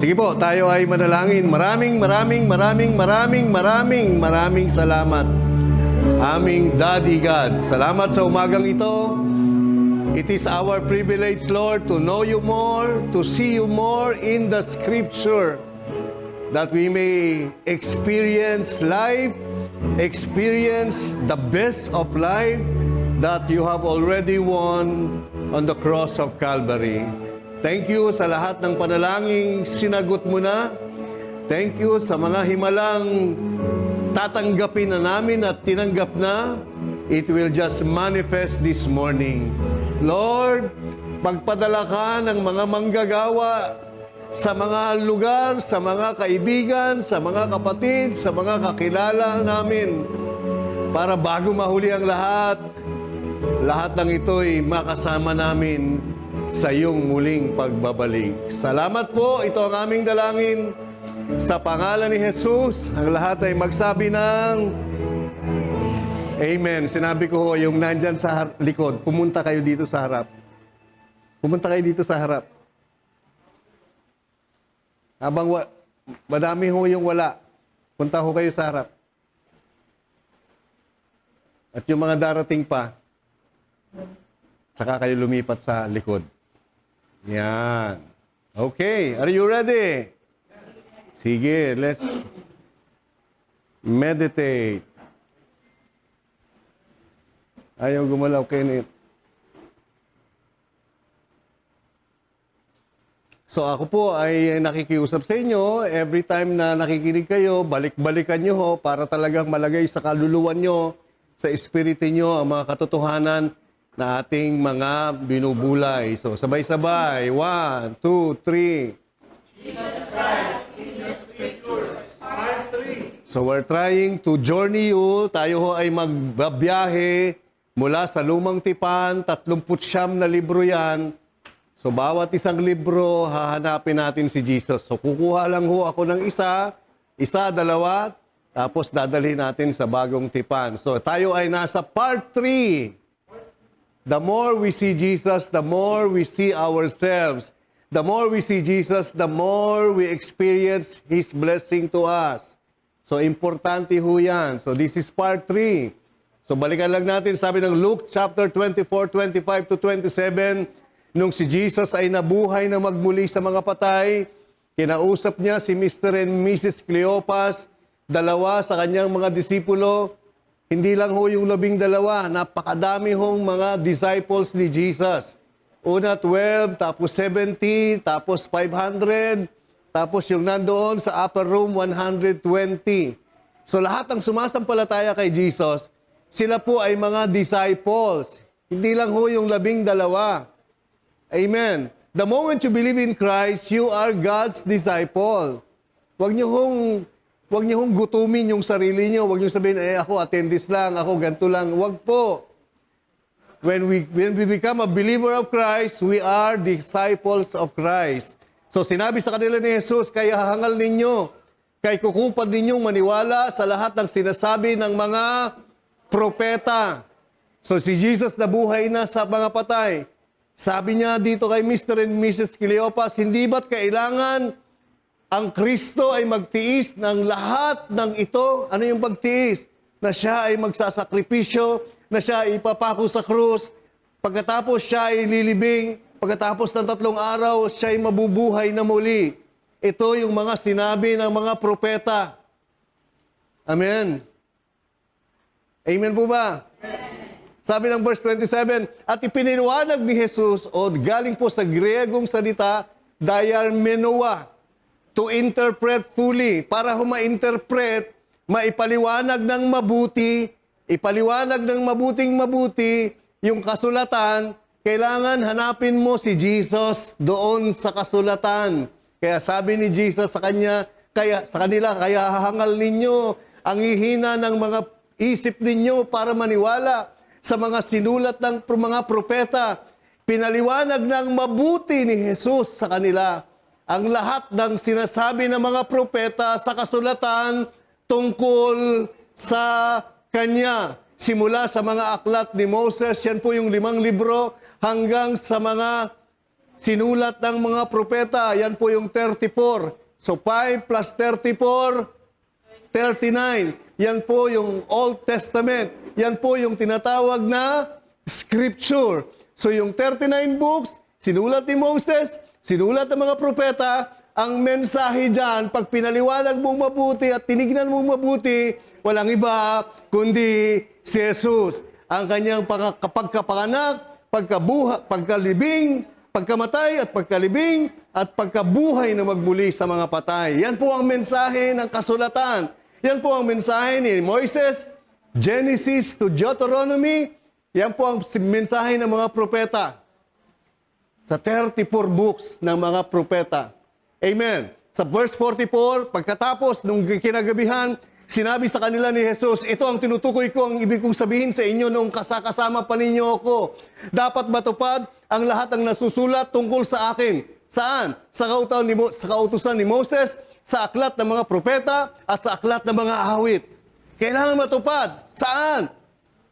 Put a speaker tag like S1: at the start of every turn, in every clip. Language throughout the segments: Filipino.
S1: Sige po, tayo ay manalangin. Maraming salamat. Aming Daddy God. Salamat sa umagang ito. It is our privilege, Lord, to know you more, to see you more in the Scripture, that we may experience life, experience the best of life that you have already won on the cross of Calvary. Thank you sa lahat ng panalangin sinagot mo na. Thank you sa mga himalang tatanggapin na namin at tinanggap na. It will just manifest this morning. Lord, pagpadala ka ng mga manggagawa sa mga lugar, sa mga kaibigan, sa mga kapatid, sa mga kakilala namin, para bago mahuli ang lahat ng ito'y makasama namin sa iyong muling pagbabalik. Salamat po, ito ang aming dalangin. Sa pangalan ni Jesus, ang lahat ay magsabi ng Amen. Sinabi ko yung nandyan sa likod, pumunta kayo dito sa harap. Pumunta kayo dito sa harap. Habang madami ho yung wala, punta ho kayo sa harap. At yung mga darating pa, saka kayo lumipat sa likod. Yan. Okay, are you ready? Sige, let's meditate. Ayaw gumalaw, Kenneth. So ako po ay nakikiusap sa inyo. Every time na nakikinig kayo, balik-balikan nyo ho para talagang malagay sa kaluluwan nyo, sa espiritu nyo ang mga katotohanan na ating mga binubulay. So, sabay-sabay. 1, 2, 3. Jesus Christ in the Scriptures. Part 3. So, we're trying to journey you. Tayo ho ay magbabiyahe mula sa Lumang Tipan. 39 na libro yan. So, bawat isang libro, hahanapin natin si Jesus. So, kukuha lang ho ako ng isa, dalawa, tapos dadalhin natin sa Bagong Tipan. So, tayo ay nasa part 3. The more we see Jesus, the more we see ourselves. The more we see Jesus, the more we experience His blessing to us. So, importante ho yan. So, this is part 3. So, balikan lang natin, sabi ng Luke chapter 24, 25 to 27, nung si Jesus ay nabuhay na magmuli sa mga patay, kinausap niya si Mr. and Mrs. Cleopas, dalawa sa kanyang mga disipulo. Hindi lang ho yung 12, napakadami hong mga disciples ni Jesus. Una 12, tapos 70, tapos 500, tapos yung nandoon sa upper room 120. So lahat ng sumasampalataya kay Jesus, sila po ay mga disciples. Hindi lang ho yung 12. Amen. The moment you believe in Christ, you are God's disciple. Huwag niyo hong gutumin yung sarili niyo. Huwag niyo sabihin, ako attendis lang, ako ganito lang. Huwag po. When we become a believer of Christ, we are disciples of Christ. So sinabi sa kanila ni Jesus, kaya hangal ninyo, kay kukupad ninyong maniwala sa lahat ng sinasabi ng mga propeta. So si Jesus nabuhay na sa mga patay. Sabi niya dito kay Mr. and Mrs. Cleopas, hindi ba't kailangan ang Kristo ay magtiis ng lahat ng ito? Ano yung pagtiis? Na siya ay magsasakripisyo, na siya ay ipapako sa krus, pagkatapos siya ay lilibing, pagkatapos ng 3 araw, siya ay mabubuhay na muli. Ito yung mga sinabi ng mga propeta. Amen. Amen po ba? Sabi ng verse 27, at ipiniliwanag ni Jesus, o galing po sa Griegong salita, diarmenoa, to interpret fully. Para ma-interpret, maipaliwanag ng mabuti, ipaliwanag ng mabuting-mabuti yung kasulatan, kailangan hanapin mo si Jesus doon sa kasulatan. Kaya sabi ni Jesus sa kanila, kaya hahangal ninyo ang hihina ng mga isip ninyo para maniwala sa mga sinulat ng mga propeta. Pinaliwanag ng mabuti ni Jesus sa kanila ang lahat ng sinasabi ng mga propeta sa kasulatan tungkol sa Kanya. Simula sa mga aklat ni Moses, yan po yung 5 libro, hanggang sa mga sinulat ng mga propeta. Yan po yung 34. So 5 plus 34, 39. Yan po yung Old Testament. Yan po yung tinatawag na Scripture. So yung 39 books, sinulat ni Moses, sinulat ng mga propeta, ang mensahe dyan, pag pinaliwanag mong mabuti at tinignan mong mabuti, walang iba kundi si Jesus. Ang kanyang pagkapanganak, pagkalibing, pagkamatay at pagkalibing, at pagkabuhay na magbuli sa mga patay. Yan po ang mensahe ng kasulatan. Yan po ang mensahe ni Moises, Genesis to Deuteronomy. Yan po ang mensahe ng mga propeta sa 34 books ng mga propeta. Amen. Sa verse 44, pagkatapos nung kinagabihan, sinabi sa kanila ni Jesus, ito ang tinutukoy ko, ang ibig kong sabihin sa inyo nung kasama pa ninyo ako. Dapat matupad ang lahat ng nasusulat tungkol sa akin. Saan? Sa kautusan ni Moses, sa aklat ng mga propeta, at sa aklat ng mga awit. Kailangan matupad. Saan?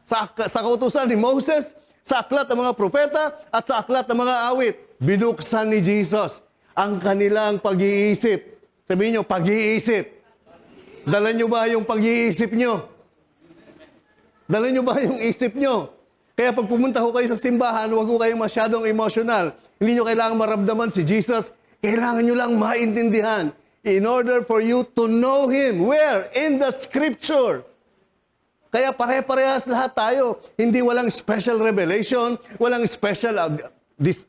S1: Sa kautusan ni Moses, sa aklat ng mga propeta, at sa aklat ng mga awit. Binuksan ni Jesus ang kanilang pag-iisip. Sabihin nyo, pag-iisip. Dala nyo ba yung pag-iisip nyo? Dala nyo ba yung isip nyo? Kaya pag pumunta ho kayo sa simbahan, huwag ho kayong masyadong emotional. Hindi nyo kailangan maramdaman si Jesus. Kailangan nyo lang maintindihan. In order for you to know Him. Where? In the Scripture. Kaya pare-parehas lahat tayo. Hindi walang special revelation, walang special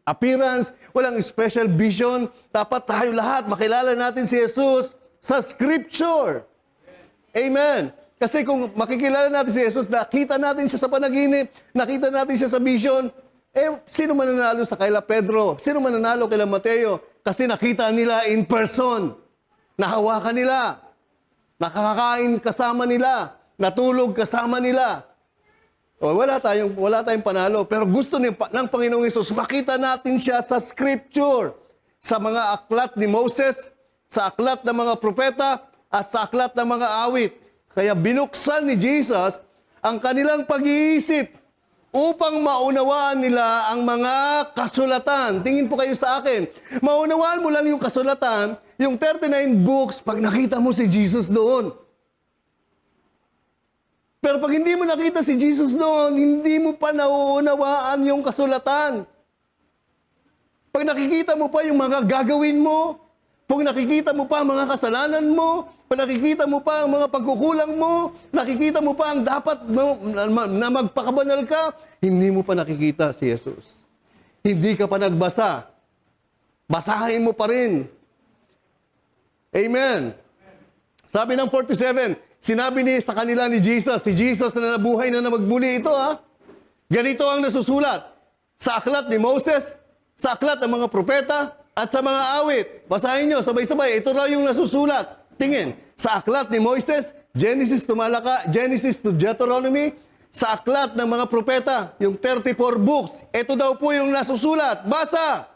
S1: appearance, walang special vision. Dapat tayo lahat makilala natin si Jesus sa Scripture. Amen. Kasi kung makikilala natin si Jesus, nakita natin siya sa panaginip, nakita natin siya sa vision, sino mananalo sa kaila Pedro? Sino mananalo kaila Mateo? Kasi nakita nila in person. Nahawakan nila. Nakakakain kasama nila. Natulog kasama nila. Wala tayong panalo. Pero gusto ng Panginoong Hesus, makita natin siya sa Scripture. Sa mga aklat ni Moses, sa aklat ng mga propeta, at sa aklat ng mga awit. Kaya binuksan ni Jesus ang kanilang pag-iisip upang maunawaan nila ang mga kasulatan. Tingin po kayo sa akin. Maunawaan mo lang yung kasulatan, yung 39 books, pag nakita mo si Jesus doon. Pero pag hindi mo nakita si Jesus doon, hindi mo pa nauunawaan yung kasulatan. Pag nakikita mo pa yung mga gagawin mo, pag nakikita mo pa ang mga kasalanan mo, pag nakikita mo pa ang mga pagkukulang mo, nakikita mo pa ang dapat na magpakabanal ka, hindi mo pa nakikita si Jesus. Hindi ka pa nagbasa. Basahin mo pa rin. Amen. Sabi ng 47, sinabi sa kanila ni Jesus, si Jesus na nabuhay na magbuli ito ganito ang nasusulat sa aklat ni Moses, sa aklat ng mga propeta, at sa mga awit. Basahin nyo, sabay-sabay, ito raw yung nasusulat. Tingin, sa aklat ni Moises, Genesis to Deuteronomy, sa aklat ng mga propeta, yung 34 books, ito daw po yung nasusulat. Basa!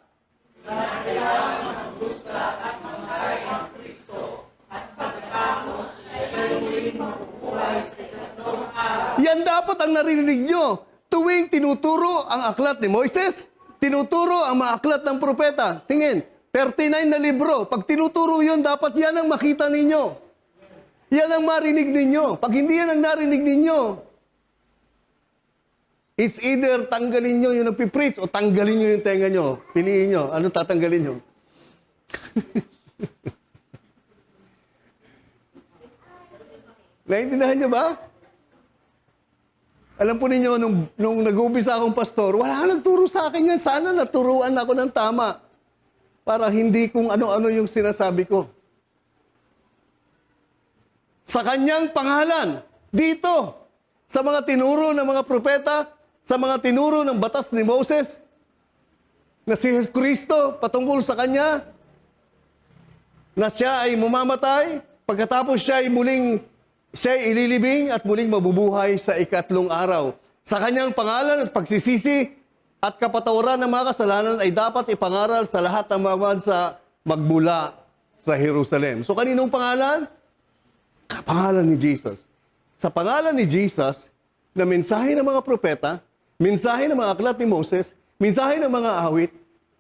S1: Yan dapat ang narinig nyo. Tuwing tinuturo ang aklat ni Moises, tinuturo ang mga aklat ng propeta. Tingin, 39 na libro. Pag tinuturo yun, dapat yan ang makita ninyo. Yan ang marinig ninyo. Pag hindi yan ang narinig ninyo, it's either tanggalin nyo yung nagpipreach o tanggalin nyo yung tenga nyo. Piliin nyo. Ano tatanggalin nyo? Naintindihan nyo ba? Alam po ninyo, nung nag-uumpisa akong pastor, wala kang nagturo sa akin yan. Sana naturuan ako ng tama para hindi kung ano-ano yung sinasabi ko. Sa kanyang pangalan, dito, sa mga tinuro ng mga propeta, sa mga tinuro ng batas ni Moses, na si Kristo patungkol sa kanya, na siya ay mamamatay, pagkatapos siya ay ililibing at muling mabubuhay sa ikatlong araw. Sa kanyang pangalan at pagsisisi at kapatawaran ng mga kasalanan ay dapat ipangaral sa lahat ng mga bansa magmula sa Jerusalem. So kaninong pangalan? Pangalan ni Jesus. Sa pangalan ni Jesus, na mensahe ng mga propeta, mensahe ng mga aklat ni Moses, mensahe ng mga awit,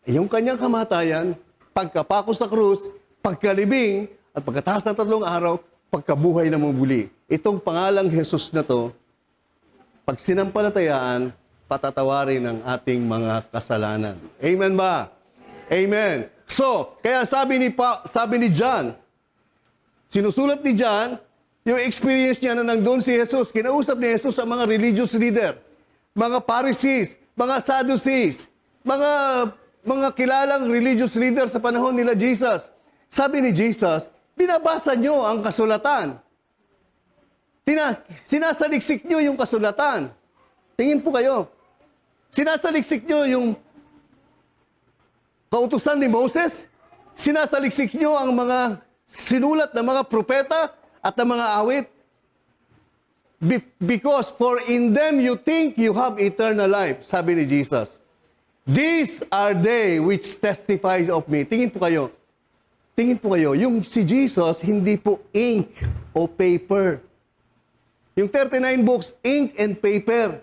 S1: Yung kanyang kamatayan, pagkapako sa krus, pagkalibing, at pagkataas ng 3 araw, pagkabuhay na muli. Itong pangalang Jesus na to, pag sinampalatayaan, patatawarin ang ating mga kasalanan. Amen ba? Amen. So, kaya sabi ni John, sinusulat ni John, yung experience niya na nandun si Jesus, kinausap ni Jesus ang mga religious leader, mga Pharisees, mga Sadducees, mga kilalang religious leader sa panahon nila Jesus. Sabi ni Jesus, binabasa nyo ang kasulatan. Sinasaliksik nyo yung kasulatan. Tingin po kayo. Sinasaliksik nyo yung kautusan ni Moses. Sinasaliksik nyo ang mga sinulat ng mga propeta at ng mga awit. Because for in them you think you have eternal life, sabi ni Jesus. These are they which testifies of me. Tingin po kayo. Tingin po kayo, yung si Jesus, hindi po ink o paper. Yung 39 books, ink and paper.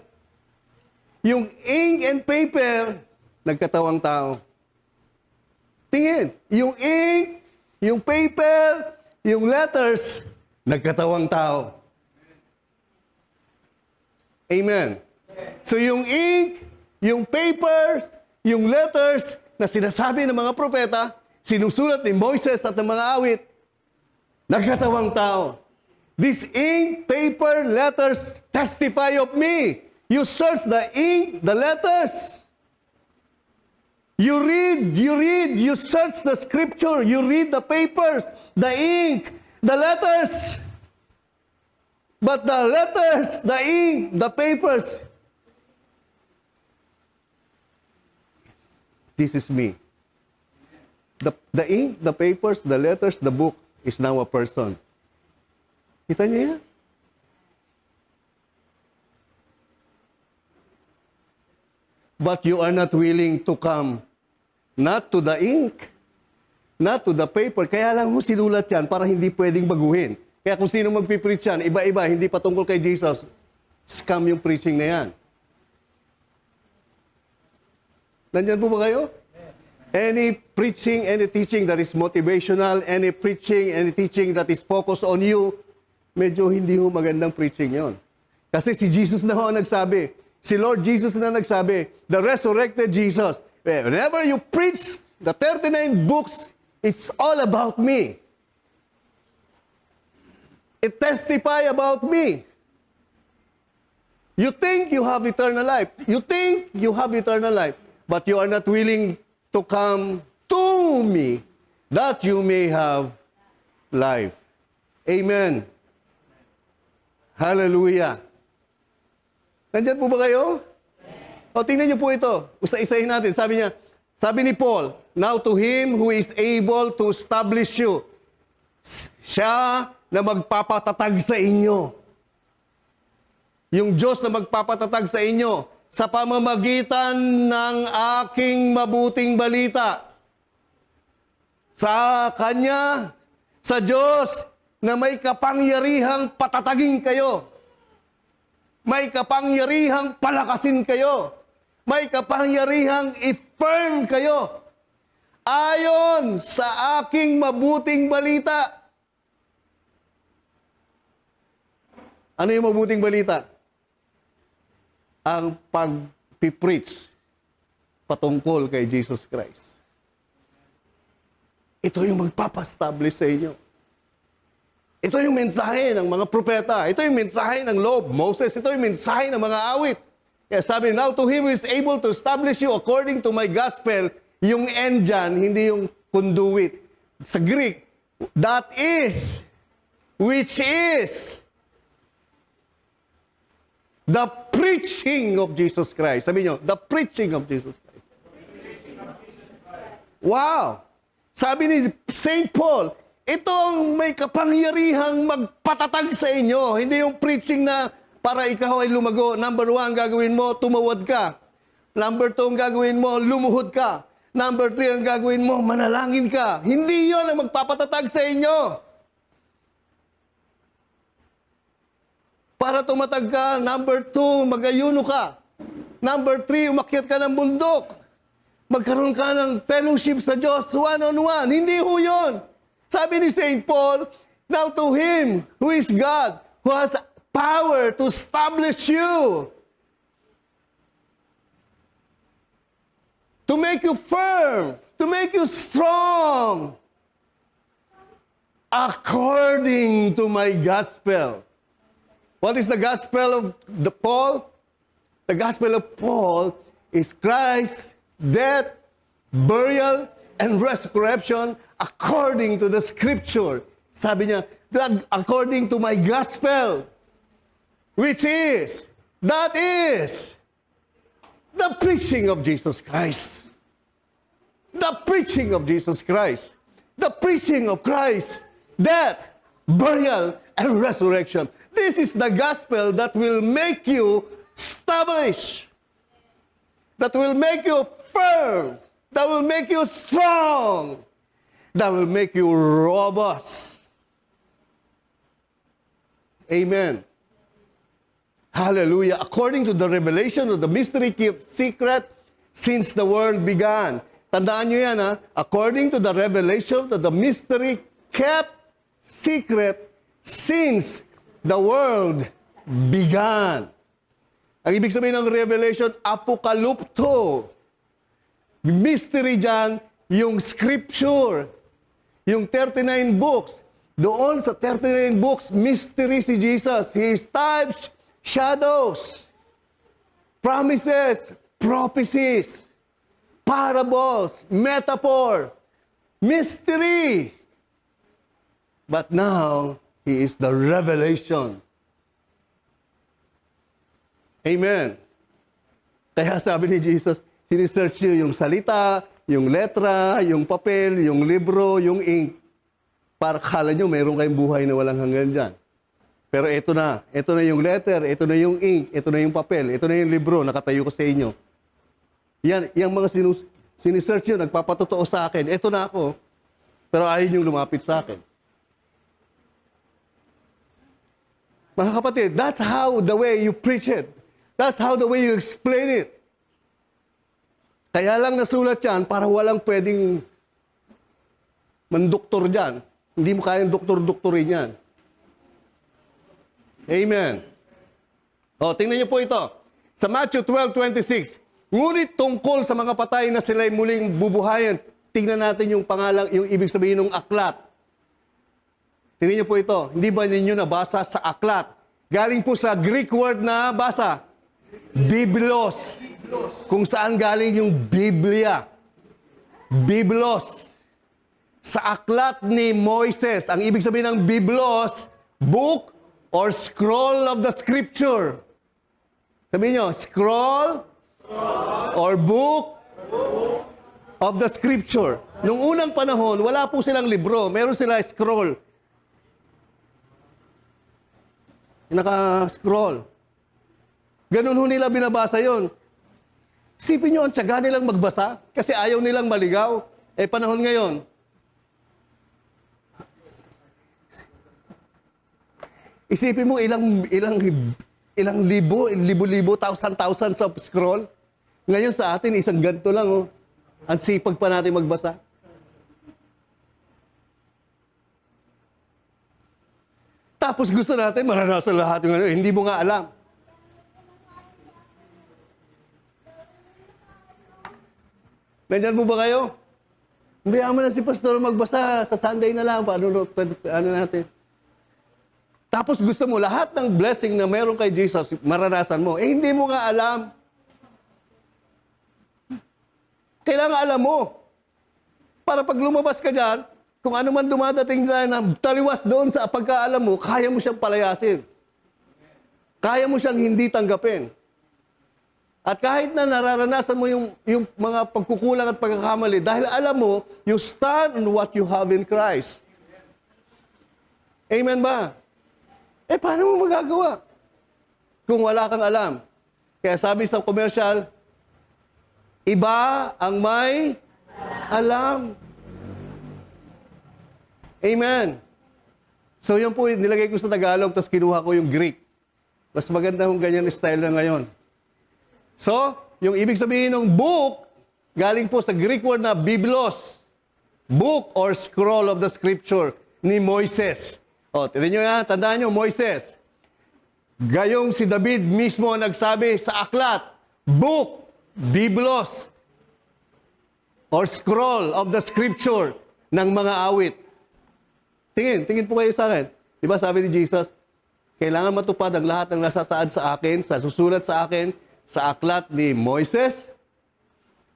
S1: Yung ink and paper, nagkatawang tao. Tingin, yung ink, yung paper, yung letters, nagkatawang tao. Amen. So yung ink, yung papers, yung letters na sinasabi ng mga propeta, sinusulat ni Moises at ng mga awit, nagkatawang tao. This ink, paper, letters testify of me. You search the ink, the letters. You read, you search the scripture, you read the papers, the ink, the letters. But the letters, the ink, the papers, this is me. The ink, the papers, the letters, the book is now a person. Kita niyo yan? But you are not willing to come, not to the ink, not to the paper. Kaya lang ho sinulat yan para hindi pwedeng baguhin. Kaya kung sino magpipreach yan, iba-iba, hindi patungkol kay Jesus, scam yung preaching na yan. Nandyan po ba kayo? Any preaching, any teaching that is motivational, any preaching, any teaching that is focused on you, medyo hindi ho magandang preaching yon. Kasi si Jesus na ho ang nagsabi. Si Lord Jesus na nagsabi. The resurrected Jesus. Whenever you preach the 39 books, it's all about me. It testify about me. You think you have eternal life. You think you have eternal life. But you are not willing to come to me that you may have life. Amen. Hallelujah. Nandyan po ba kayo? O, tingnan niyo po ito. Isa-isahin natin. Sabi ni Paul, now to him who is able to establish you. Siya na magpapatatag sa inyo. Yung Diyos na magpapatatag sa inyo sa pamamagitan ng aking mabuting balita. Sa Kanya, sa Diyos, na may kapangyarihang patatagin kayo. May kapangyarihang palakasin kayo. May kapangyarihang i-firm kayo. Ayon sa aking mabuting balita. Ano yung mabuting balita? Ang pag-preach patungkol kay Jesus Christ. Ito yung magpapastablish sa inyo. Ito yung mensahe ng mga propeta. Ito yung mensahe ng law of Moses. Ito yung mensahe ng mga awit. Kaya sabi, now to him who is able to establish you according to my gospel, yung end dyan, hindi yung conduit. Sa Greek, that is, which is, the preaching of Jesus Christ. Sabi nyo, the preaching of Jesus Christ. Wow! Sabi ni St. Paul, ito ang may kapangyarihang magpatatag sa inyo. Hindi yung preaching na para ikaw ay lumago. Number 1, gagawin mo, tumawad ka. Number 2, ang gagawin mo, lumuhod ka. Number 3, ang gagawin mo, manalangin ka. Hindi yon ang magpapatatag sa inyo. Para tumatag ka, number 2, mag-ayuno ka. Number 3, umakyat ka ng bundok. magkaroon ka ng fellowship sa Diyos one-on-one. Hindi ho yun. Sabi ni St. Paul, now to Him who is God, who has power to establish you, to make you firm, to make you strong, according to my gospel. What is the gospel of Paul? The gospel of Paul is Christ's death, burial, and resurrection according to the scripture. Sabi niya, according to my gospel, which is, that is, the preaching of Jesus Christ. The preaching of Jesus Christ. The preaching of Christ, death, burial, and resurrection. This is the gospel that will make you establish, that will make you firm, that will make you strong, that will make you robust. Amen. Hallelujah. According to the revelation of the mystery kept secret since the world began. Tandaan nyo yan, ha? According to the revelation of the mystery kept secret since the world began. Ang ibig sabihin ng revelation, apokalupto. Mystery dyan, yung scripture, yung 39 books. Doon sa 39 books, mystery si Jesus. His types, shadows, promises, prophecies, parables, metaphor, mystery. But now, He is the revelation. Amen. Kaya sabi ni Jesus, sinisearch niyo yung salita, yung letra, yung papel, yung libro, yung ink. Para kala nyo, mayroon kayong buhay na walang hanggan dyan. Pero ito na yung letter, ito na yung ink, ito na yung papel, ito na yung libro, nakatayo ko sa inyo. Yan, yung mga sinisearch nyo, nagpapatotoo sa akin, ito na ako. Pero ayaw nyo lumapit sa akin. Mga kapatid, that's how the way you preach it. That's how the way you explain it. Kaya lang nasulat yan para walang pwedeng mandoktor dyan. Hindi mo kayang doktor-doktorin yan. Amen. O, tingnan niyo po ito. Sa Matthew 12:26, ngunit tungkol sa mga patay na sila'y muling bubuhayan, tingnan natin yung pangalang, yung ibig sabihin ng aklat. Tingnan niyo po ito. Hindi ba ninyo nabasa sa aklat? Galing po sa Greek word na basa. Biblos. Kung saan galing yung Biblia. Biblos. Sa aklat ni Moises. Ang ibig sabihin ng Biblos, book or scroll of the scripture. Sabihin nyo, scroll or book of the scripture. Nung unang panahon, wala po silang libro. Meron sila scroll. Naka-scroll. Ganun ho nila binabasa yon. Isipin nyo, ang tiyaga nilang magbasa kasi ayaw nilang maligaw. Panahon ngayon. Isipin mo ilang libo, thousand sa scroll. Ngayon sa atin, isang ganito lang. Oh. Ang sipag pa natin magbasa. Tapos gusto natin maranasan lahat yung hindi mo nga alam. Nandyan po ba kayo? Hayaan mo na si pastor magbasa sa Sunday na lang. Paano natin? Tapos gusto mo lahat ng blessing na meron kay Jesus, maranasan mo. Hindi mo nga alam. Kailangan alam mo. Para pag lumabas ka dyan, kung ano man dumadating na taliwas doon sa pagkaalam mo, kaya mo siyang palayasin. Kaya mo siyang hindi tanggapin. At kahit na nararanasan mo yung mga pagkukulang at pagkakamali, dahil alam mo, you stand on what you have in Christ. Amen ba? Paano mo magagawa? Kung wala kang alam. Kaya sabi sa commercial, iba ang may alam. Amen. So yun po, nilagay ko sa Tagalog, tapos kinuha ko yung Greek. Mas maganda kung ganyan style na ngayon. So, yung ibig sabihin ng book, galing po sa Greek word na biblos, book or scroll of the scripture ni Moises. O, tinan nyo yan, tandaan nyo, Moises. Gayong si David mismo ang nagsabi sa aklat, book, biblos, or scroll of the scripture ng mga awit. Tingin po kayo sa akin. Di ba sabi ni Jesus, kailangan matupad ang lahat ng nasasaad sa akin, sa susulat sa akin, sa aklat ni Moises,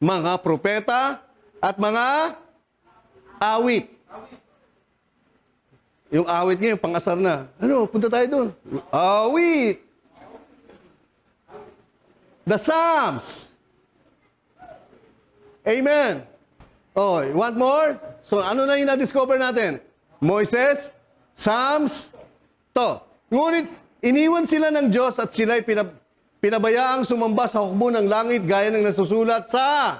S1: mga propeta, at mga awit. Yung awit ngayon, pang-asar na. Ano, punta tayo doon. Awit! The Psalms. Amen. Oh, you want more? So, ano na yung na-discover natin? Moises, Psalms, to. Ngunit, iniwan sila ng Diyos at sila'y pinabayaang sumamba sa hukbo ng langit gaya ng nasusulat sa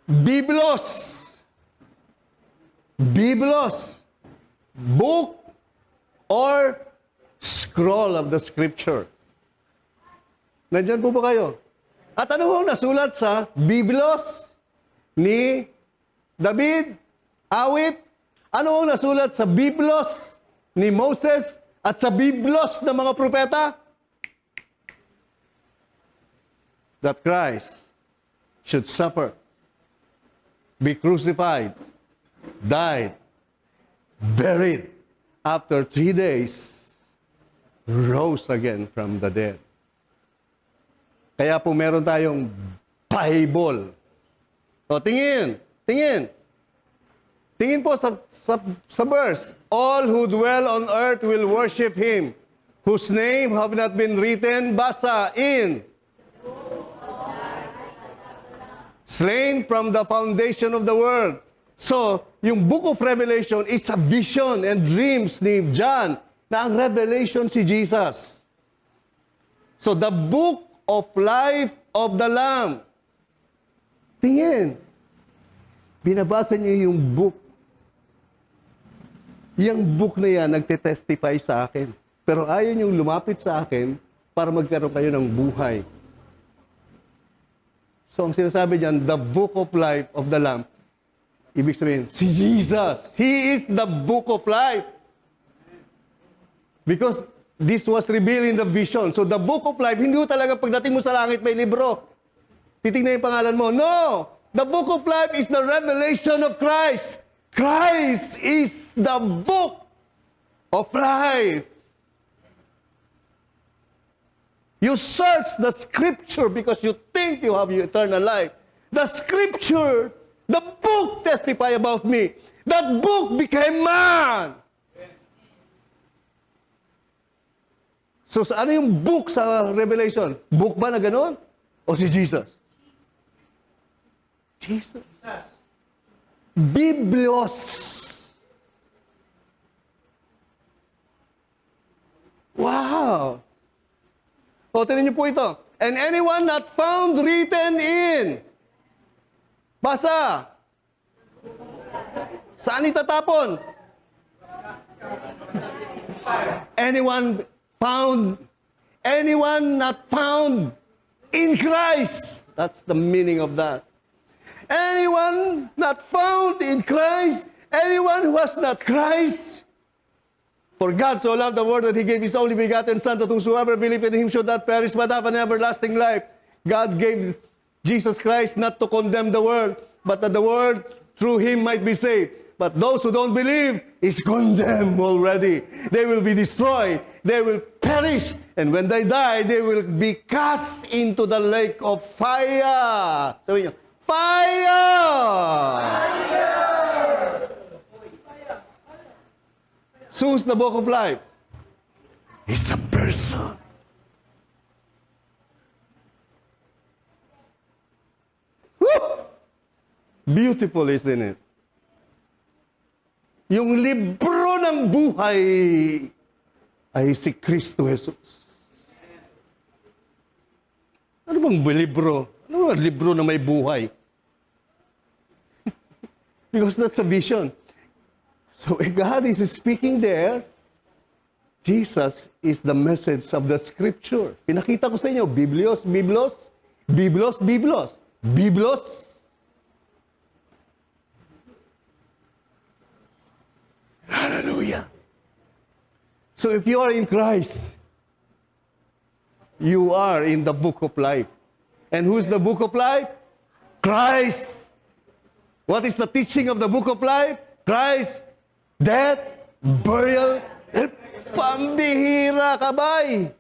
S1: Biblos. Biblos. Book or scroll of the scripture. Nandyan po ba kayo? At ano ho nasulat sa Biblos ni David? Awit? Ano ho nasulat sa Biblos ni Moses at sa Biblos ng mga propeta? That Christ should suffer, be crucified, died, buried, after 3 days, rose again from the dead. Kaya po meron tayong Bible. O, tingin. Tingin po sa verse. All who dwell on earth will worship Him, whose name have not been written, basa, in slain from the foundation of the world. So, yung book of Revelation is a vision and dreams ni John na ang revelation si Jesus. So, the book of life of the Lamb. Tingin. Binabasa niyo yung book. Yung book na yan, nagte-testify sa akin. Pero ayaw niyong lumapit sa akin para magkaroon kayo ng buhay. So, ang sinasabi diyan, the book of life of the Lamb, ibig sabihin, si Jesus. He is the book of life. Because this was revealed in the vision. So, the book of life, hindi mo talaga pagdating mo sa langit, may libro. Titignan yung pangalan mo. No! The book of life is the revelation of Christ. Christ is the book of life. You search the scripture because you think you have eternal life. The scripture, the book testify about me. That book became man. So, ano yung book sa Revelation? Book ba na gano'n? O si Jesus? Jesus. Biblos. Wow. O, tinan niyo po ito. And anyone not found written in. Basa. Saan itatapon? Anyone not found in Christ. That's the meaning of that. Anyone not found in Christ, anyone who has not Christ. For God so loved the world that He gave His only begotten Son, that whosoever believeth in Him should not perish but have an everlasting life. God gave Jesus Christ not to condemn the world, but that the world through Him might be saved. But those who don't believe is condemned already. They will be destroyed. They will perish. And when they die, they will be cast into the lake of fire. Sabi niyo, fire! So who's the book of life? It's a person. Woo! Beautiful, isn't it? Yung libro ng buhay ay si Kristo Jesus. Ano bang libro? Ano bang libro na may buhay? Because that's a vision. So if God is speaking there, Jesus is the message of the Scripture. Pinakita ko sa inyo, Biblos, Biblos, biblos. Biblos. Hallelujah. So if you are in Christ, you are in the book of life. And who's the book of life? Christ. What is the teaching of the book of life? Christ, death, burial, and pambihira, kabay.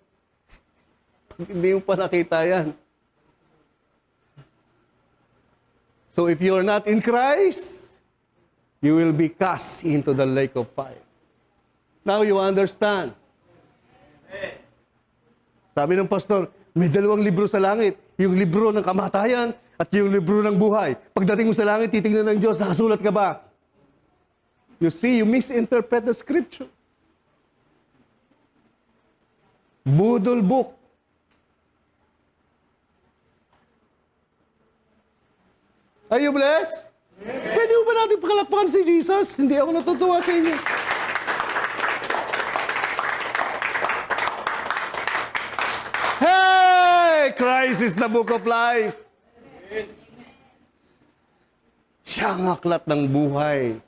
S1: Pag hindi mo pa nakita yan. So if you are not in Christ, you will be cast into the lake of fire. Now you understand. Sabi ng pastor, may dalawang libro sa langit. Yung libro ng kamatayan at yung libro ng buhay. Pagdating mo sa langit, titingnan ng Diyos, nakasulat ka ba? You see, you misinterpret the scripture. Budol book. Are you blessed? Yeah. Pwede mo ba natin pakalakpakan si Jesus? Hindi ako natutuwa sa inyo. Hey! Christ is the book of life. Siya ang aklat ng buhay.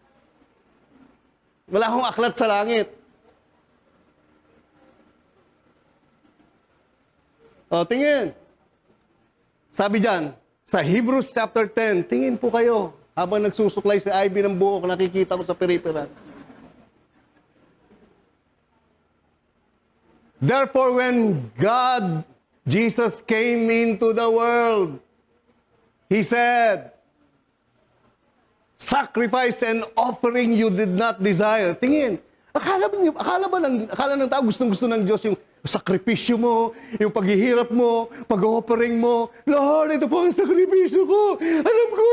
S1: Wala akong aklat sa langit. O, tingin. Sabi dyan, sa Hebrews chapter 10, tingin po kayo habang nagsusuklay si Ivy ng buhok, nakikita ko sa peripheral. Therefore, when Jesus came into the world, He said, sacrifice and offering you did not desire. Tingin, akala ng tao gustong-gusto ng Diyos yung sakripisyo mo, yung paghihirap mo, pag-offering mo. Lord, ito po ang sakripisyo ko. Alam ko,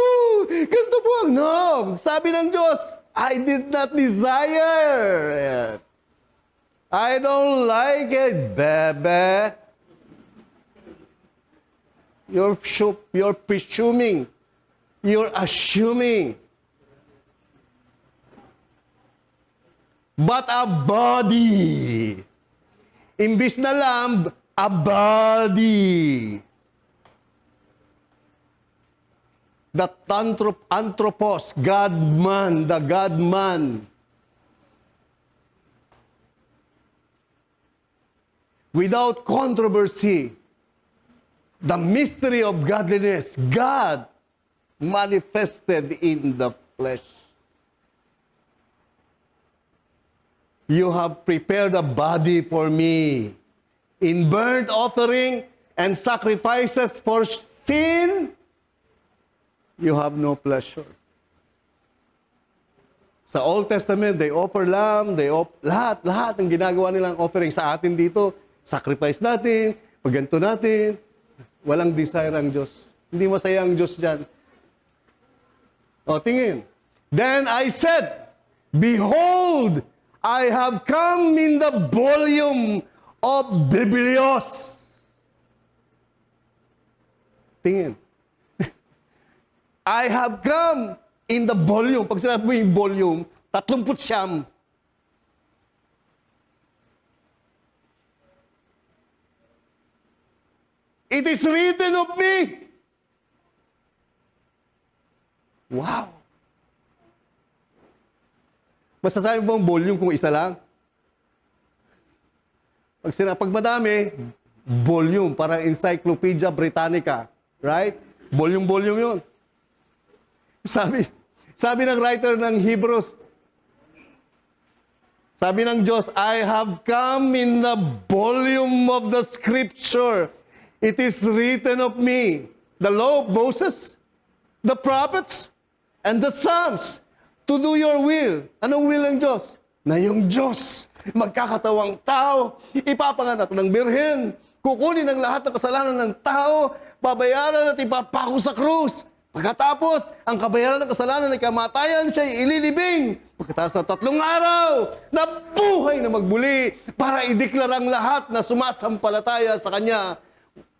S1: ganito po ang no. Sabi ng Diyos, I did not desire it. I don't like it, bebe. You're presuming. You're assuming. But a body. Imbis na lamb, a body. The anthropos, God-man, the God-man. Without controversy, the mystery of godliness, God manifested in the flesh. You have prepared a body for me. In burnt offering and sacrifices for sin, you have no pleasure. Sa Old Testament, they offer lamb, lahat ng ginagawa nilang offering sa atin dito, sacrifice natin, pagganto natin, walang desire ang Diyos. Hindi masaya ang Diyos dyan. O, tingin. Then I said, behold, I have come in the volume of Biblios. Tingin. I have come in the volume. Pag sinabi mo yung volume, 39. It is written of me. Wow. Masasabi mo bang volume kung isa lang? Pag madami, volume, parang Encyclopedia Britannica. Right? Volume yun. Sabi ng writer ng Hebrews, sabi ng Diyos, I have come in the volume of the Scripture. It is written of me, the law of Moses, the prophets, and the Psalms, to do your will. Anong will ng Diyos? Na yung Diyos, magkakatawang tao, ipapanganak ng birhen, kukunin ang lahat ng kasalanan ng tao, babayaran at ipapako sa krus. Pagkatapos, ang kabayaran ng kasalanan ay kamatayan, siya'y ililibing. Pagkatapos ng 3 araw, nabuhay na magbuli para ideklara ang lahat na sumasampalataya sa Kanya,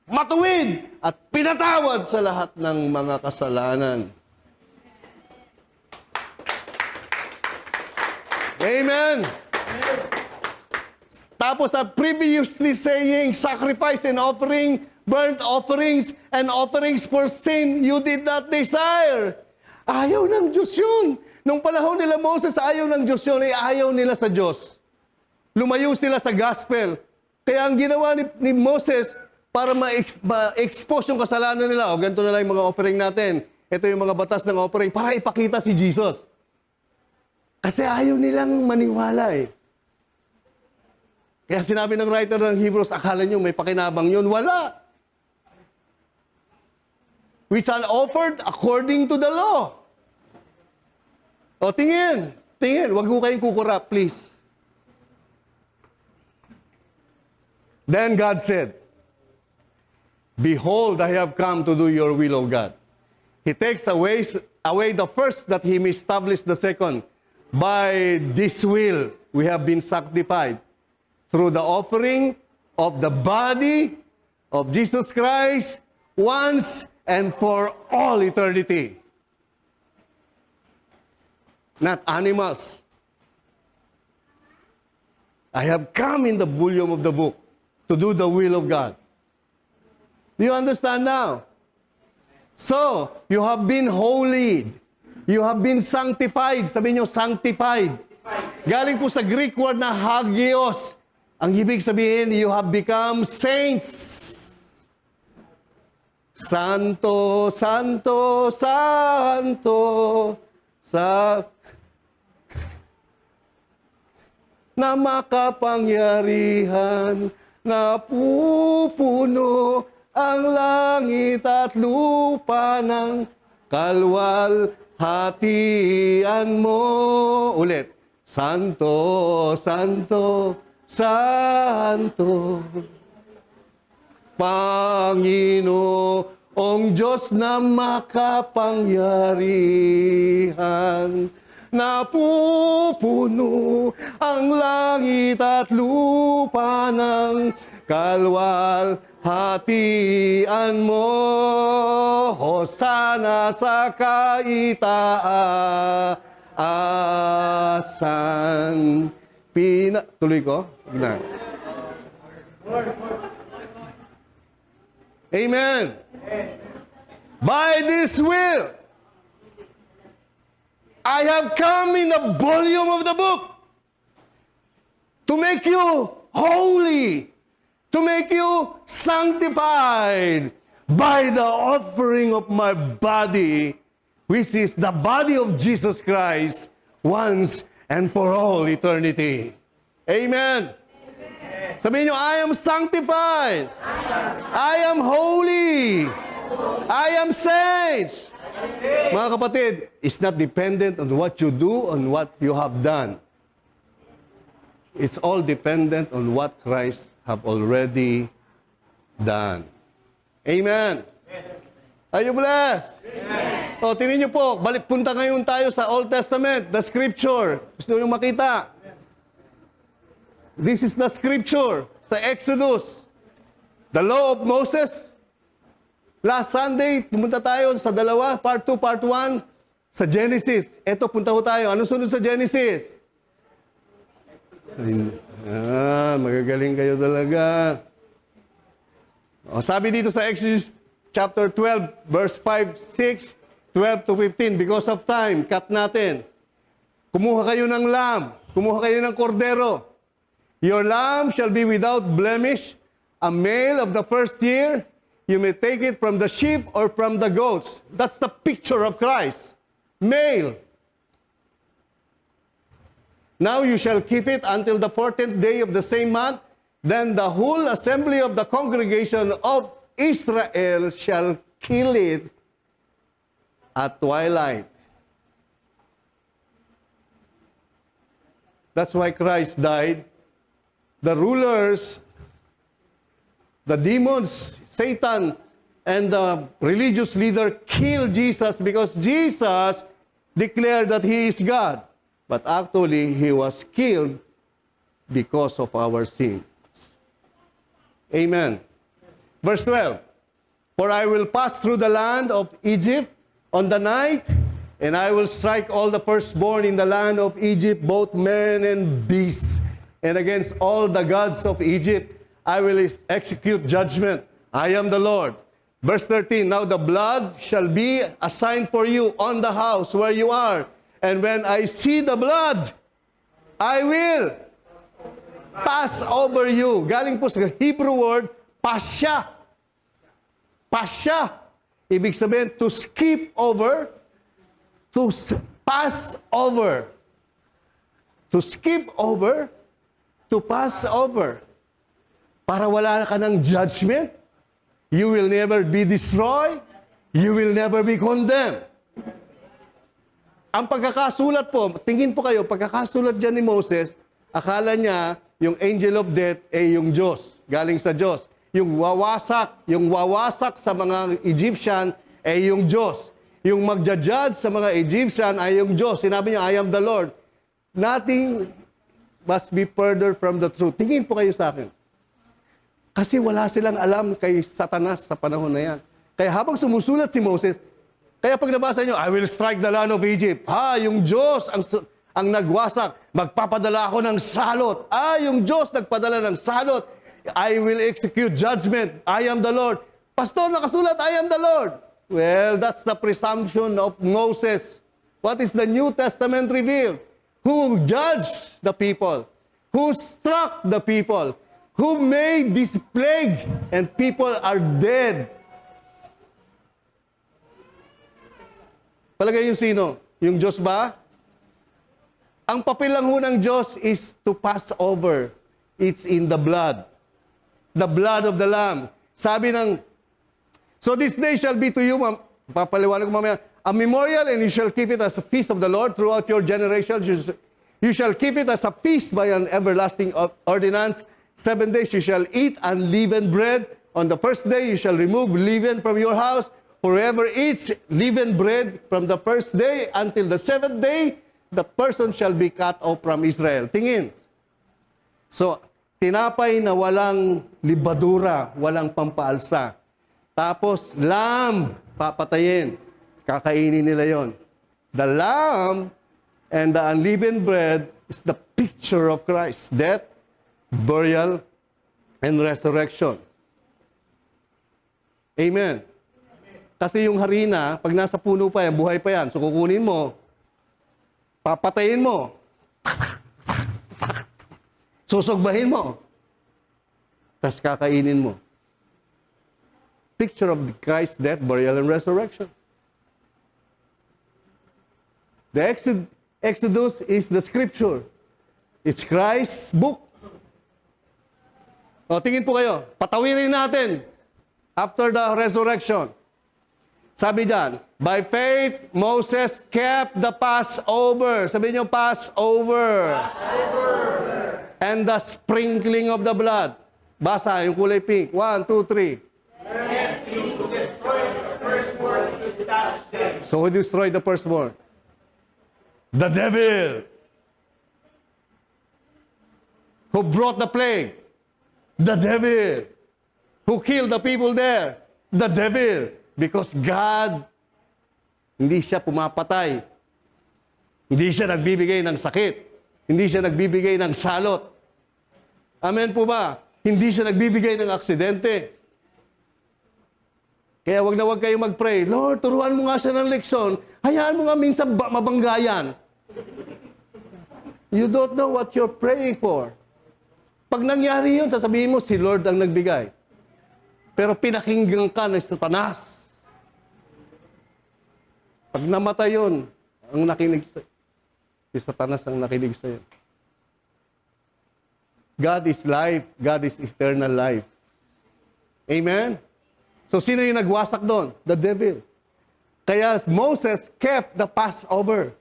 S1: matuwid at pinatawad sa lahat ng mga kasalanan. Amen. Tapos previously saying, sacrifice and offering burnt offerings and offerings for sin you did not desire. Ayaw ng Diyos yun. Nung panahon nila Moses, ayaw ng Diyos yun, ayaw nila sa Diyos. Lumayo sila sa gospel. Kaya ang ginawa ni Moses, para ma-expose yung kasalanan nila, o ganito na lang yung mga offering natin. Ito yung mga batas ng offering, para ipakita si Jesus. Kasi ayaw nilang maniwala eh. Kaya sinabi ng writer ng Hebrews, akala nyo may pakinabang yun. Wala. Which are offered according to the law. O tingin. Wag ko kayong kukurap, please. Then God said, behold, I have come to do your will, O God. He takes away the first that he may establish the second. By this will, we have been sanctified through the offering of the body of Jesus Christ once and for all eternity. Not animals. I have come in the volume of the book to do the will of God. Do you understand now? So, you have been holy. You have been sanctified. Sabi nyo, sanctified. Galing po sa Greek word na hagios. Ang ibig sabihin, you have become saints. Santo, santo, santo, na makapangyarihan, na pupuno ang langit at lupa ng kalwalhatian mo. Ulit. Santo, santo, santo, Panginoong Diyos na makapangyarihan, na pupuno ang langit at lupa ng kalwalhatian mo. Hosana sa kaitaasan. Tuloy ko? Na. Amen. By this will, I have come in the volume of the book to make you holy, to make you sanctified by the offering of my body, which is the body of Jesus Christ, once and for all eternity. Amen. Sabihin nyo, I am sanctified. I am holy. I am saints. Mga kapatid, it's not dependent on what you do, on what you have done. It's all dependent on what Christ have already done. Amen. Are you blessed? Amen. O, tingnan niyo po, punta ngayon tayo sa Old Testament, the Scripture. Gusto niyo makita? This is the Scripture sa Exodus. The Law of Moses. Last Sunday, pumunta tayo sa dalawa, part 2, part 1, sa Genesis. Eto, punta ko tayo. Anong sunod sa Genesis? Magagaling kayo talaga. O, sabi dito sa Exodus chapter 12, verse 5, 6, 12 to 15. Because of time, cut natin. Kumuha kayo ng lamb. Kumuha kayo ng kordero. Your lamb shall be without blemish, a male of the first year. You may take it from the sheep or from the goats. That's the picture of Christ. Male. Now you shall keep it until the 14th day of the same month. Then the whole assembly of the congregation of Israel shall kill it at twilight. That's why Christ died. The rulers, the demons, Satan, and the religious leader killed Jesus because Jesus declared that He is God. But actually, He was killed because of our sins. Amen. Verse 12. For I will pass through the land of Egypt on the night, and I will strike all the firstborn in the land of Egypt, both men and beasts. And against all the gods of Egypt, I will execute judgment. I am the Lord. Verse 13, now the blood shall be a sign for you on the house where you are. And when I see the blood, I will pass over you. Galing po sa Hebrew word, pasya. Pasya. Ibig sabihin, to skip over, pass over. To skip over, to pass over. Para wala ka ng judgment. You will never be destroyed. You will never be condemned. Ang pagkakasulat po, tingin po kayo, pagkakasulat dyan ni Moses, akala niya yung angel of death ay yung Diyos, galing sa Diyos. Yung wawasak sa mga Egyptian ay yung Diyos. Yung magja-judge sa mga Egyptian ay yung Diyos. Sinabi niya, I am the Lord. Nothing must be further from the truth. Tingin po kayo sa akin. Kasi wala silang alam kay Satanas sa panahon na yan. Kaya habang sumusulat si Moses, kaya pag nabasa nyo, I will strike the land of Egypt. Yung Diyos ang nagwasak. Magpapadala ako ng salot. Yung Diyos nagpadala ng salot. I will execute judgment. I am the Lord. Pastor, nakasulat, I am the Lord. Well, that's the presumption of Moses. What is the New Testament revealed? Who judged the people? Who struck the people? Who made this plague? And people are dead. Palagay yung sino? Yung Diyos ba? Ang papel lang ho ng Diyos is to pass over. It's in the blood. The blood of the Lamb. Sabi ng, so this day shall be to you, papaliwanag ko mamaya, a memorial, and you shall keep it as a feast of the Lord throughout your generations. You shall keep it as a feast by an everlasting ordinance. 7 days you shall eat unleavened bread. On the first day you shall remove leaven from your house. Whoever eats leavened bread from the first day until the 7th day, the person shall be cut off from Israel. Tingin. So, tinapay na walang libadura, walang pampaalsa. Tapos, lamb, papatayin. Kakainin nila yon. The lamb and the unleavened bread is the picture of Christ. Death, burial, and resurrection. Amen. Kasi yung harina, pag nasa puno pa yan, buhay pa yan. So, kukunin mo, papatayin mo. Susugbahin mo. Tapos kakainin mo. Picture of Christ's death, burial, and resurrection. The Exodus is the scripture. It's Christ's book. O, tingin po kayo. Patawirin natin after the resurrection. Sabi dyan, by faith, Moses kept the Passover. Sabi niyo, Passover. And the sprinkling of the blood. Basa, yung kulay pink. 1, 2, 3. So who destroyed the firstborn? The devil. Who brought the plague? The devil. Who killed the people there? The devil. Because God, hindi siya pumapatay. Hindi siya nagbibigay ng sakit. Hindi siya nagbibigay ng salot. Amen po ba? Hindi siya nagbibigay ng aksidente. Kaya wag na wag kayo mag-pray, Lord, turuan mo nga siya ng leksyon. Hayaan mo nga minsan mabanggayan. You don't know what you're praying for. Pag nangyari yun, sasabihin mo, si Lord ang nagbigay. Pero pinakinggan ka ng Satanas. Pag namatay yun, ang nakinig sa si Satanas ang nakinig sa'yo. God is life. God is eternal life. Amen? So, sino yung nagwasak doon? The devil. Kaya Moses kept the Passover.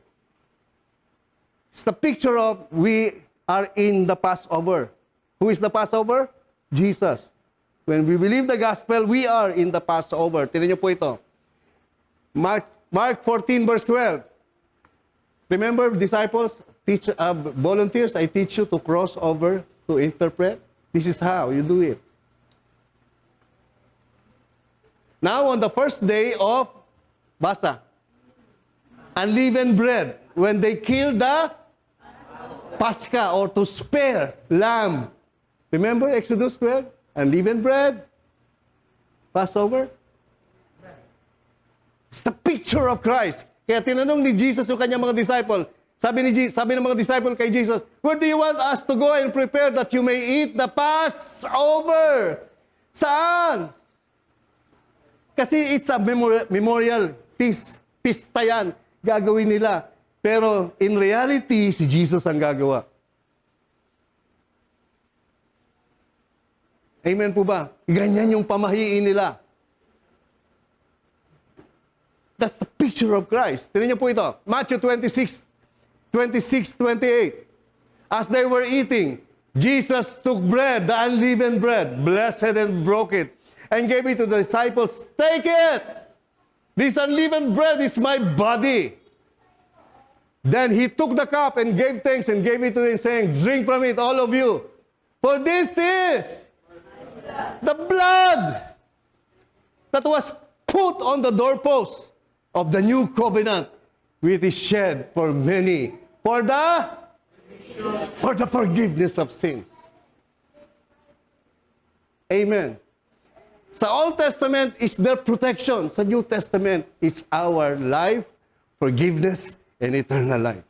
S1: It's the picture of we are in the Passover. Who is the Passover? Jesus. When we believe the gospel, we are in the Passover. Tignan niyo po ito. Mark 14 verse 12. Remember, disciples, volunteers, I teach you to cross over, to interpret. This is how you do it. Now, on the first day of, basa, unleavened bread, when they killed the Pascha, or to spare lamb. Remember Exodus 12? Unleavened bread, Passover? It's the picture of Christ. Kaya tinanong ni Jesus yung kanyang mga disciple. Sabi ng mga disciple kay Jesus, where do you want us to go and prepare that you may eat the Passover? Saan? Kasi it's a memorial feast. Pista yan. Gagawin nila. Pero in reality, si Jesus ang gagawa. Amen po ba? Ganyan yung pamahiin nila. That's the picture of Christ. Tingnan niyo po ito. Matthew 26:28. As they were eating, Jesus took bread, the unleavened bread, blessed it and broke it, and gave it to the disciples. Take it! This unleavened bread is my body. Then he took the cup and gave thanks and gave it to them, saying, drink from it, all of you. For this is the blood that was put on the doorpost of the new covenant, which is shed for many, for the forgiveness of sins. Amen. Sa Old Testament is their protection. Sa New Testament is our life, forgiveness, and eternal life.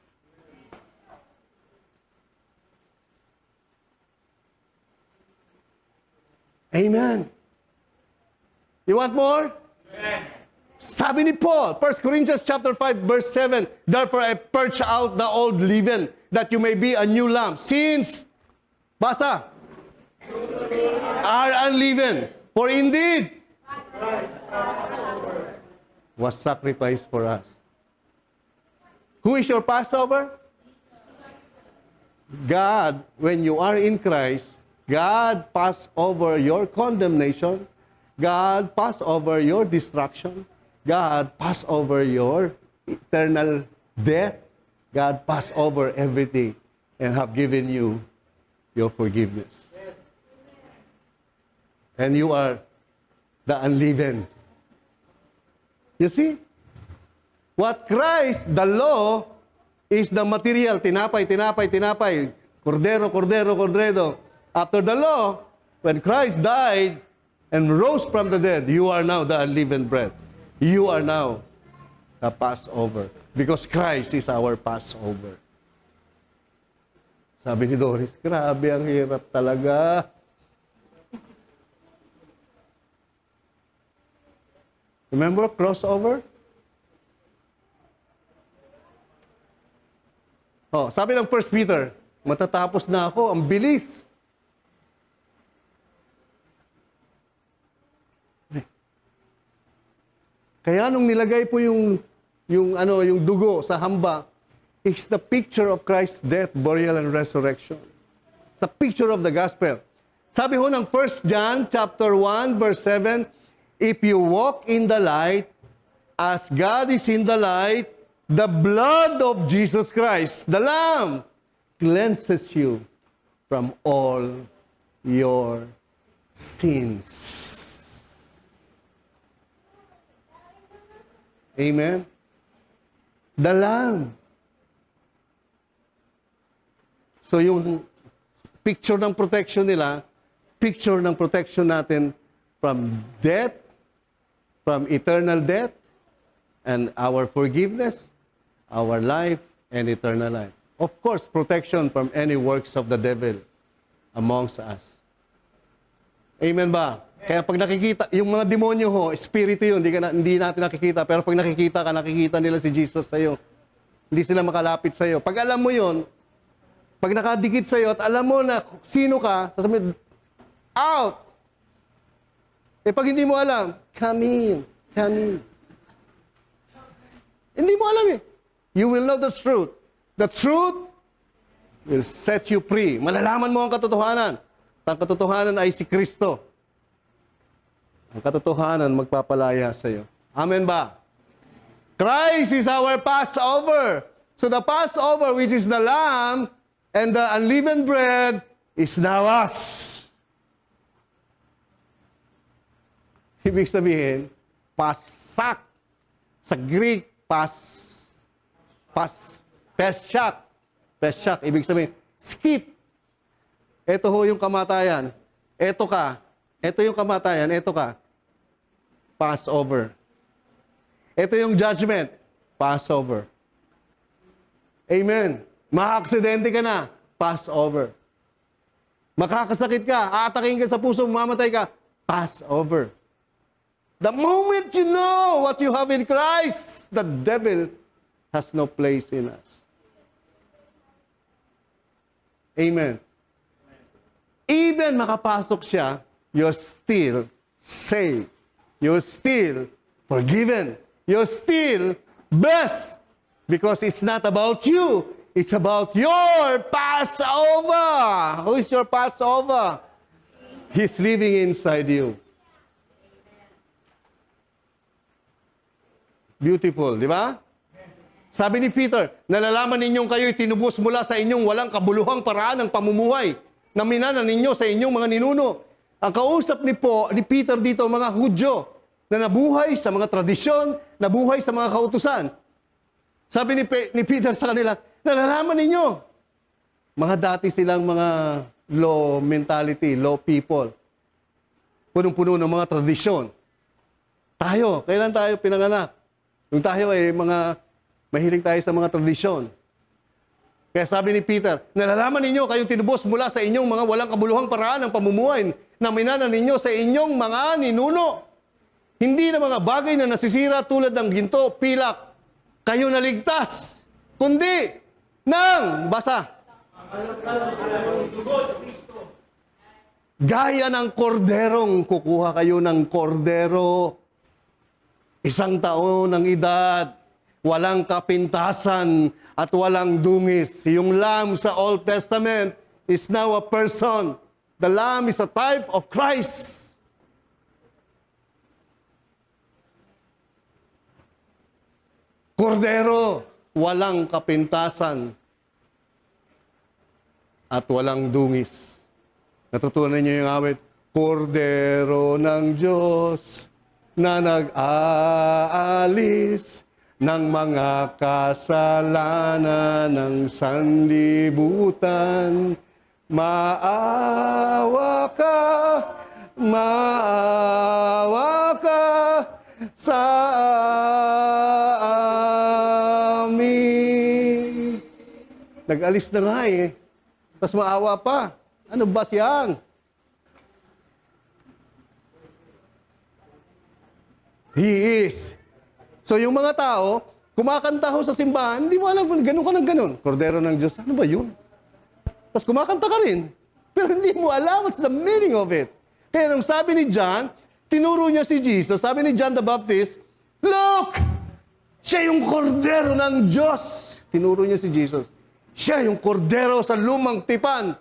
S1: Amen. You want more? Amen. Sabi ni Paul, 1 Corinthians chapter 5, verse 7, therefore I purge out the old leaven, that you may be a new lump. Since, basa, are unleavened. For indeed, was sacrificed for us. Who is your Passover? God, when you are in Christ, God pass over your condemnation. God pass over your destruction. God pass over your eternal death. God pass over everything and have given you your forgiveness. And you are the unleavened. You see? What Christ, the law, is the material. Tinapay, tinapay, tinapay. Cordero, cordero, cordero. After the law, when Christ died and rose from the dead, you are now the unleavened bread. You are now the Passover. Because Christ is our Passover. Sabi ni Doris, grabe, ang hirap talaga. Remember crossover? Oh, sabi ng 1 Peter, matatapos na ako, ang bilis. Kaya nung nilagay po yung dugo sa hamba, it's the picture of Christ's death, burial, and resurrection. It's the picture of the gospel. Sabi ho ng 1 John chapter 1, verse 7, if you walk in the light, as God is in the light, the blood of Jesus Christ, the Lamb, cleanses you from all your sins. Amen? The Lamb. So yung picture ng protection nila, picture ng protection natin from death, from eternal death, and our forgiveness, our life, and eternal life. Of course, protection from any works of the devil amongst us. Amen ba? Kaya pag nakikita, yung mga demonyo ho, espiritu yun, hindi natin nakikita, pero pag nakikita nila si Jesus sa'yo. Hindi sila makalapit sa'yo. Pag alam mo yun, pag nakadikit sa'yo at alam mo na sino ka, sasabihin, out! Pag hindi mo alam, come in, come in. Hindi mo alam eh. You will know the truth. The truth will set you free. Malalaman mo ang katotohanan. Ang katotohanan ay si Kristo. Ang katotohanan magpapalaya sa iyo. Amen ba? Christ is our Passover. So the Passover, which is the lamb and the unleavened bread, is now us. Ibig sabihin, pasak. Sa Greek, Peschak. Peschak, ibig sabihin, skip. Ito ho yung kamatayan. Ito ka. Ito yung kamatayan, ito ka. Passover. Ito yung judgment, Passover. Amen. Makaaksidente ka na, Passover. Makakasakit ka, aatakin ka sa puso, mamatay ka, Passover. The moment you know what you have in Christ, the devil has no place in us. Amen. Even makapasok siya, you're still saved. You're still forgiven. You're still blessed. Because it's not about you. It's about your Passover. Who is your Passover? He's living inside you. Beautiful, di ba? Sabi ni Peter, nalalaman ninyong kayo'y tinubos mula sa inyong walang kabuluhang paraan ng pamumuhay na minanan ninyo sa inyong mga ninuno. Ang kausap ni Peter dito, mga Hudyo, na nabuhay sa mga tradisyon, nabuhay sa mga kautusan. Sabi ni Peter sa kanila, nalalaman ninyo. Mga dati silang mga law mentality, law people. Punong-puno ng mga tradisyon. Tayo, kailan tayo pinanganak? Yung tayo ay mahilig tayo sa mga tradisyon. Kaya sabi ni Peter, nalalaman ninyo kayong tinubos mula sa inyong mga walang kabuluhang paraan ng pamumuhay na minanan ninyo sa inyong mga ninuno. Hindi na mga bagay na nasisira tulad ng ginto, pilak, kayo naligtas, kundi ng basa. Gaya ng korderong, kukuha kayo ng kordero. 1 taon ng edad, walang kapintasan at walang dungis. Yung lamb sa Old Testament is now a person. The lamb is a type of Christ. Kordero, walang kapintasan at walang dungis. Natutunan niyo yung awit, Kordero ng Diyos na nag-aalis ng mga kasalanan ng sanlibutan. Maawa ka sa amin. Nag-alis na nga eh. Tapos maawa pa. Ano ba yan? He is. So yung mga tao, kumakanta ho sa simbahan, hindi mo alam kung ganun ka ng ganun. Kordero ng Diyos, ano ba yun? Tapos kumakanta ka rin. Pero hindi mo alam what's the meaning of it. Kaya nung sabi ni John, tinuro niya si Jesus, sabi ni John the Baptist, look! Siya yung kordero ng Diyos. Tinuro niya si Jesus. Siya yung kordero sa lumang tipan.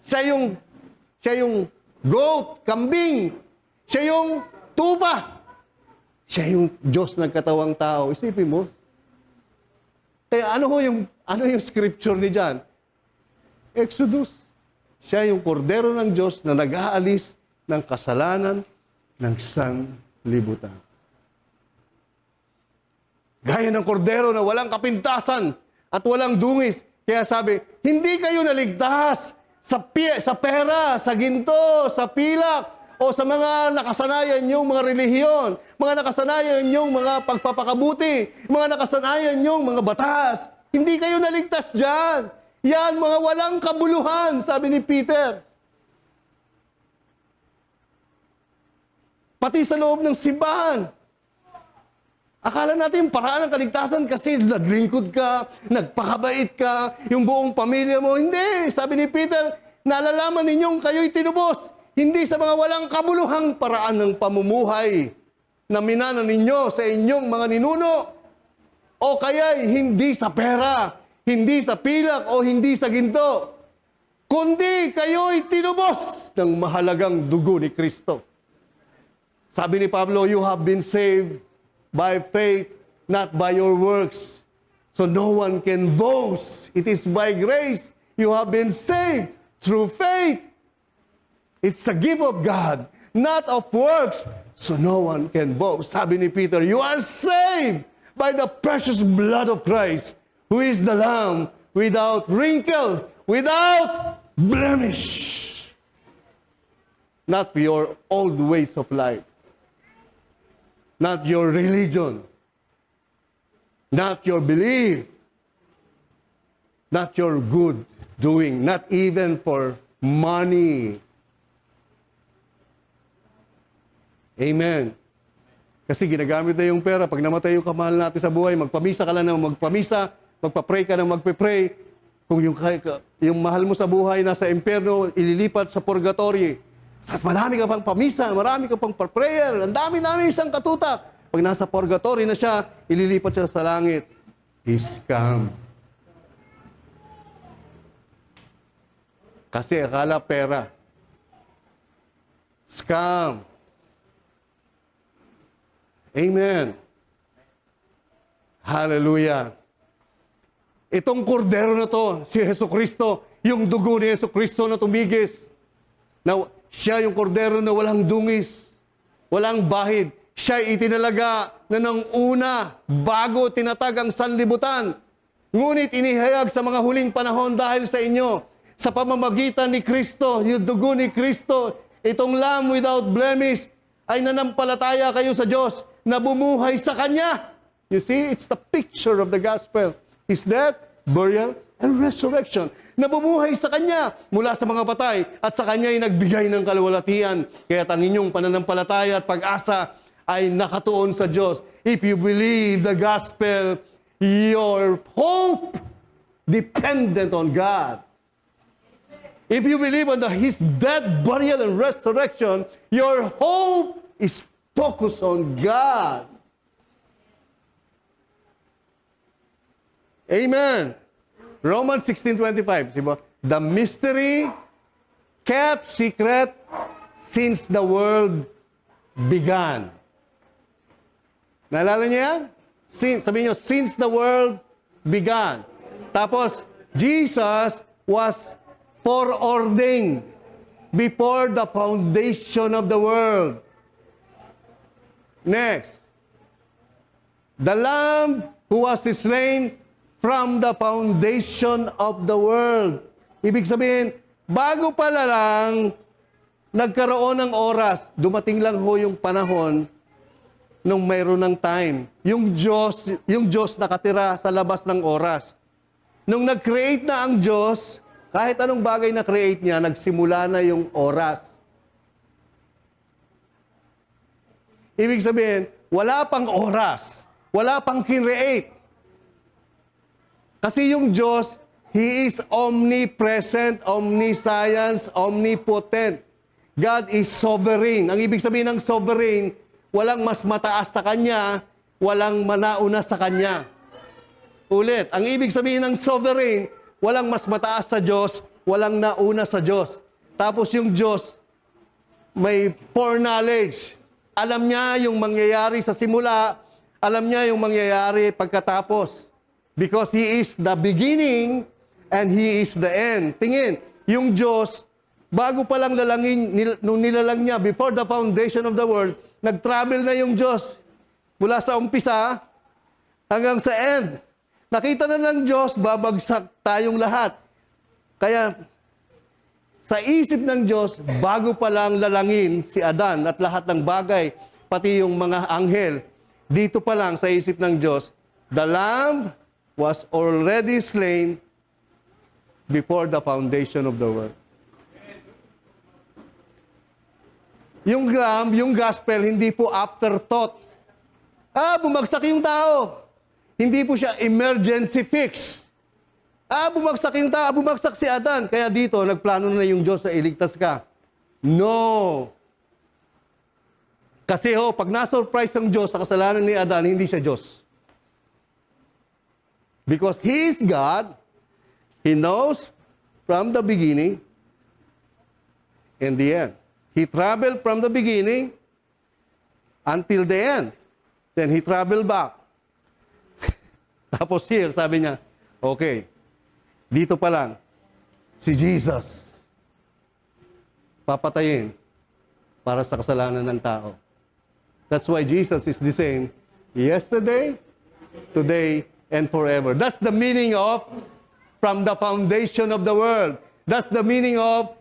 S1: Siya yung goat, kambing. Siya yung tupa. Siya yung Diyos nagkatawang tao. Isipin mo. Kaya ano yung scripture ni John? Exodus. Siya yung kordero ng Diyos na nag-aalis ng kasalanan ng sanlibutan. Gaya ng kordero na walang kapintasan at walang dungis. Kaya sabi, hindi kayo naligtas sa pera, sa ginto, sa pilak, o sa mga nakasanayan niyong mga relihiyon, mga nakasanayan niyong mga pagpapakabuti, mga nakasanayan niyong mga batas. Hindi kayo naligtas dyan. Yan, mga walang kabuluhan, sabi ni Peter. Pati sa loob ng simbahan. Akala natin yung paraan ng kaligtasan kasi naglingkod ka, nagpakabait ka, yung buong pamilya mo. Hindi, sabi ni Peter, nalalaman ninyong kayo'y tinubos. Hindi sa mga walang kabuluhang paraan ng pamumuhay na minanan ninyo sa inyong mga ninuno. O kaya'y hindi sa pera, hindi sa pilak o hindi sa ginto. Kundi kayo'y tinubos ng mahalagang dugo ni Kristo. Sabi ni Pablo, you have been saved by faith, not by your works. So no one can boast. It is by grace you have been saved through faith. It's a gift of God, not of works, so no one can boast. Sabi ni Peter, you are saved by the precious blood of Christ, who is the Lamb, without wrinkle, without blemish. Not your old ways of life. not your religion, not your belief, not your good doing, not even for money. Amen. Kasi ginagamit na yung pera. Pag namatay yung kamahal natin sa buhay, magpamisa ka lang ng magpamisa, magpa-pray ka ng magpe-pray. Kung yung mahal mo sa buhay nasa impyerno, ililipat sa purgatory. Tapos marami ka pang pamisa, marami ka pang prayer, ang dami-dami isang katutak. Pag nasa purgatory na siya, ililipat siya sa langit. Scam. Kasi akala pera. Scam. Amen. Hallelujah. Itong kordero na to, si Jesucristo, yung dugo ni Jesucristo na tumigis, na siya yung kordero na walang dungis, walang bahid. Siya itinalaga na nang una, bago tinatag ang sanlibutan. Ngunit inihayag sa mga huling panahon dahil sa inyo, sa pamamagitan ni Kristo, yung dugo ni Kristo, itong Lamb without blemish, ay nanampalataya kayo sa Diyos na bumuhay sa Kanya. You see, it's the picture of the gospel. His death, burial, and resurrection. Nabumuhay sa Kanya mula sa mga patay at sa Kanya ay nagbigay ng kaluwalhatian. Kaya ang inyong pananampalataya at pag-asa ay nakatuon sa Diyos. If you believe the gospel, your hope dependent on God. If you believe on His death, burial, and resurrection, your hope is focused on God. Amen. Romans 16:25. Diba? The mystery kept secret since the world began. Naalala niyo yan? Sabihin niyo, since the world began. Tapos, Jesus was foreordained before the foundation of the world. Next. The Lamb who was slain from the foundation of the world. Ibig sabihin, bago pala lang nagkaroon ng oras, dumating lang ho yung panahon nung mayroon ng time. Yung Diyos nakatira sa labas ng oras. Nung nag-create na ang Diyos, kahit anong bagay na create niya, nagsimula na yung oras. Ibig sabihin, wala pang oras. Wala pang create. Kasi yung Diyos, He is omnipresent, omniscience, omnipotent. God is sovereign. Ang ibig sabihin ng sovereign, walang mas mataas sa Kanya, walang manauna sa Kanya. Ulit, ang ibig sabihin ng sovereign, walang mas mataas sa Diyos, walang nauna sa Diyos. Tapos yung Diyos, may foreknowledge. Alam niya yung mangyayari sa simula, alam niya yung mangyayari pagkatapos. Because He is the beginning and He is the end. Tingin, yung Diyos, bago pa lang nung nilalang niya, before the foundation of the world, nag-travel na yung Diyos mula sa umpisa hanggang sa end. Nakita na ng Diyos, babagsak tayong lahat. Kaya, sa isip ng Diyos, bago pa lang lalangin si Adan at lahat ng bagay, pati yung mga anghel, dito pa lang sa isip ng Diyos, the Lamb was already slain before the foundation of the world. Yung Lamb, yung gospel, hindi po afterthought. Bumagsak yung tao. Hindi po siya emergency fix. Bumagsak yung tao, bumagsak si Adan. Kaya dito, nagplano na yung Diyos na iligtas ka. No. Kasi pag na-surprise ang Diyos sa kasalanan ni Adan, hindi siya Diyos. Because He is God, He knows from the beginning and the end. He traveled from the beginning until the end. Then He traveled back. Tapos here, sabi niya, okay, dito pa lang, si Jesus, papatayin para sa kasalanan ng tao. That's why Jesus is the same yesterday, today, and forever. That's the meaning of from the foundation of the world. That's the meaning of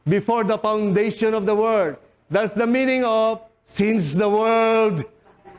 S1: before the foundation of the world. That's the meaning of since the world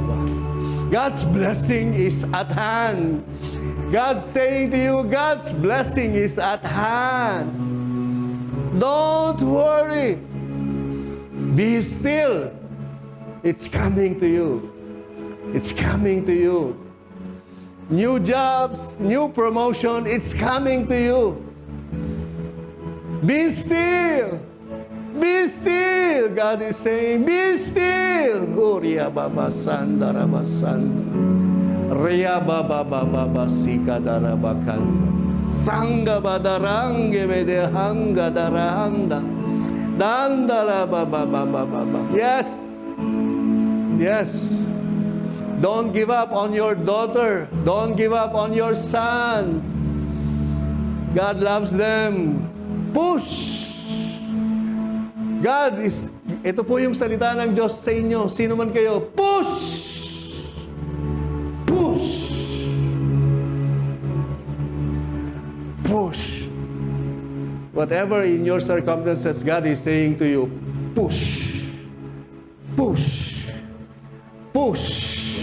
S1: baba. God's blessing is at hand. God's saying to you, God's blessing is at hand. Don't worry. Be still. It's coming to you. It's coming to you. New jobs, new promotion, it's coming to you. Be still. Be still. God is saying, be still. Uriya baba sanda rabasanda. Riya baba baba sika darabakanda. Sanga badarange bedehanga darahanda. Dandala baba baba baba. Yes. Yes. Don't give up on your daughter. Don't give up on your son. God loves them. Push. God is, ito po yung salita ng Diyos sa inyo. Sino man kayo, push! Push! Push! Whatever in your circumstances, God is saying to you, push! Push! Push!